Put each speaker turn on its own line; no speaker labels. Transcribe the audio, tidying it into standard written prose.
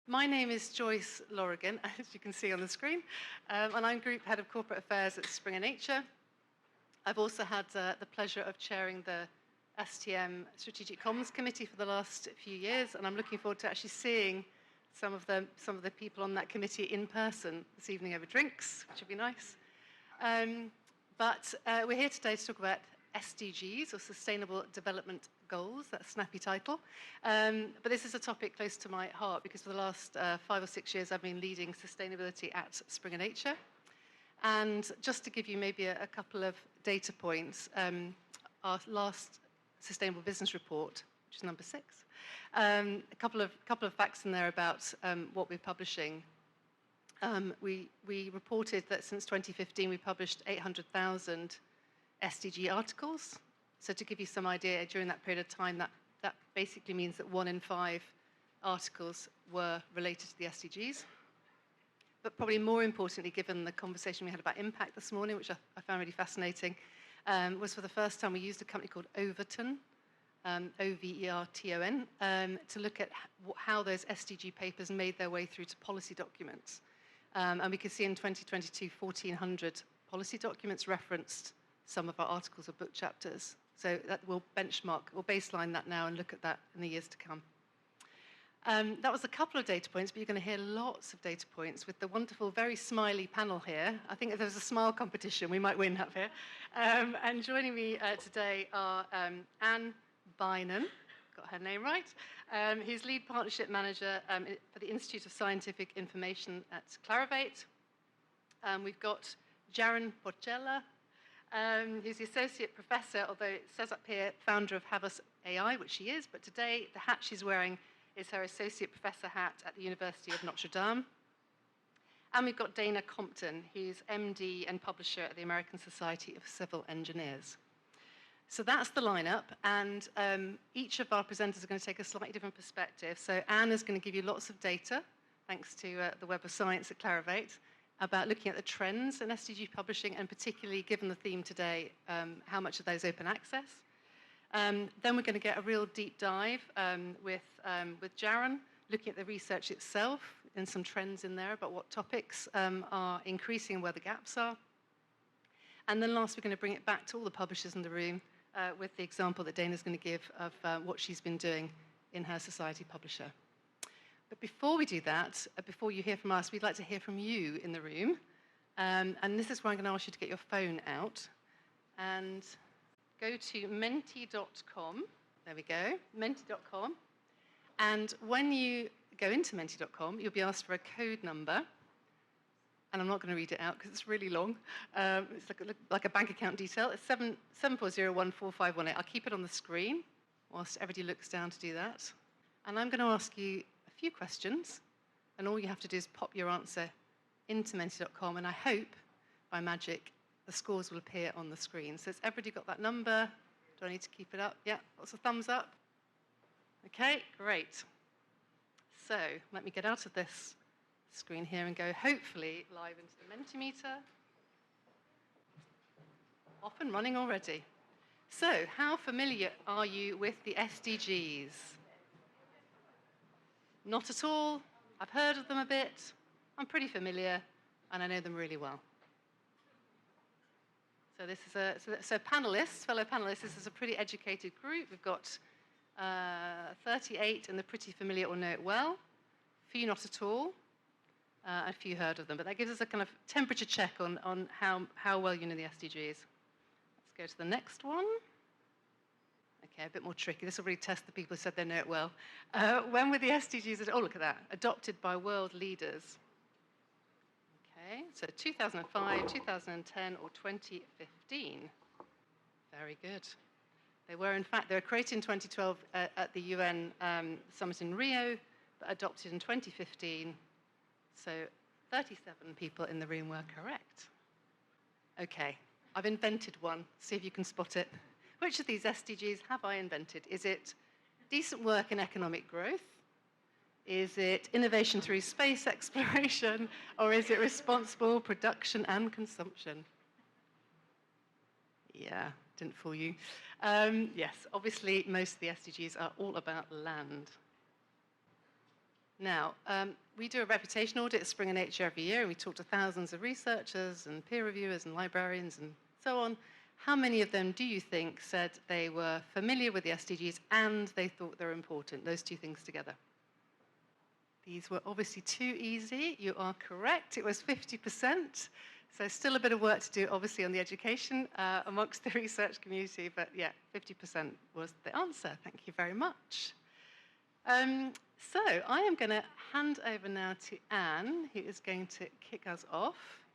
My name is Joyce Lorigan, as you can see on the screen, and I'm Group Head of Corporate Affairs at Springer Nature. I've also had the pleasure of chairing the STM Strategic Comms Committee for the last few years, and I'm looking forward to actually seeing some of the people on that committee in person this evening over drinks, which would be nice. But we're here today to talk about SDGs, or Sustainable Development Goals. That's a snappy title. But this is a topic close to my heart because for the last 5 or 6 years I've been leading sustainability at Springer Nature. And just to give you maybe a couple of data points, our last Sustainable Business Report, which is number 6, a couple of facts in there about what we're publishing. We reported that since 2015 we published 800,000 SDG articles. So to give you some idea, during that period of time, that basically means that 1 in 5 articles were related to the SDGs. But probably more importantly, given the conversation we had about impact this morning, which I found really fascinating, was for the first time we used a company called Overton, Overton, to look at how those SDG papers made their way through to policy documents. And we could see in 2022, 1,400 policy documents referenced some of our articles or book chapters. So that we'll baseline that now and look at that in the years to come. That was a couple of data points, but you're going to hear lots of data points with the wonderful, very smiley panel here. I think if there was a smile competition, we might win up here. And joining me today are Anne Bynum, got her name right, who's Lead Partnership Manager for the Institute of Scientific Information at Clarivate. We've got Jaron Porcella, who's the Associate Professor, although it says up here, founder of Havas AI, which she is, but today the hat she's wearing is her Associate Professor hat at the University of Notre Dame. And we've got Dana Compton, who's MD and publisher at the American Society of Civil Engineers. So that's the lineup, and each of our presenters are going to take a slightly different perspective. So Anne is going to give you lots of data, thanks to the Web of Science at Clarivate, about looking at the trends in SDG publishing, and particularly, given the theme today, how much of that is open access. Then we're going to get a real deep dive with Jaron, looking at the research itself and some trends in there about what topics are increasing and where the gaps are. And then last, we're going to bring it back to all the publishers in the room with the example that Dana's going to give of what she's been doing in her society publisher. But before we do that, before you hear from us, we'd like to hear from you in the room. And this is where I'm going to ask you to get your phone out and go to menti.com. There we go, menti.com. And when you go into menti.com, you'll be asked for a code number. And I'm not going to read it out because it's really long. It's like a bank account detail. It's 7401451. I'll keep it on the screen whilst everybody looks down to do that. And I'm going to ask you a few questions, and all you have to do is pop your answer into menti.com, and I hope, by magic, the scores will appear on the screen. So has everybody got that number? Do I need to keep it up? Yeah, lots of thumbs up. Okay, great. So let me get out of this screen here and go, hopefully, live into the Mentimeter. Off and running already. So how familiar are you with the SDGs? Not at all. I've heard of them a bit. I'm pretty familiar, and I know them really well. So this is panelists, fellow panelists. This is a pretty educated group. We've got 38 in the pretty familiar or know it well. A few not at all. A few heard of them, but that gives us a kind of temperature check on how well you know the SDGs. Let's go to the next one. Okay, a bit more tricky. This will really test the people who said they know it well. When were the SDGs, oh, look at that, adopted by world leaders? Okay, so 2005, 2010, or 2015. Very good. They were created in 2012 at the UN summit in Rio, but adopted in 2015. So 37 people in the room were correct. Okay, I've invented one. See if you can spot it. Which of these SDGs have I invented? Is it decent work and economic growth? Is it innovation through space exploration? Or is it responsible production and consumption? Yeah, didn't fool you. Yes, obviously most of the SDGs are all about land. Now, we do a reputation audit at Springer Nature every year, and we talk to thousands of researchers and peer reviewers and librarians and so on. How many of them do you think said they were familiar with the SDGs and they thought they were important, those two things together? These were obviously too easy. You are correct. It was 50%. So still a bit of work to do, obviously, on the education amongst the research community. But yeah, 50% was the answer. Thank you very much. So I am going to hand over now to Anne, who is going to kick us off.